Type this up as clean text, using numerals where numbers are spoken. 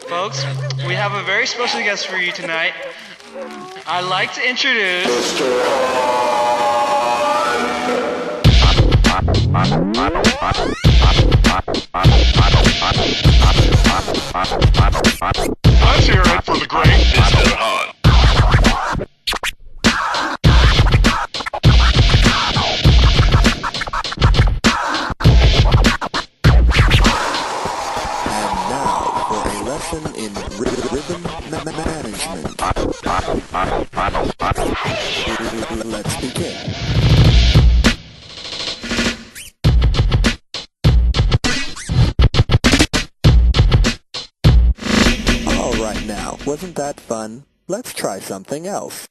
Folks, we have a very special guest for you tonight. I'd like to introduce... Let's hear it for the great Mr. Hunt. Lesson in rhythm management. Let's begin. All right now, wasn't that fun? Let's try something else.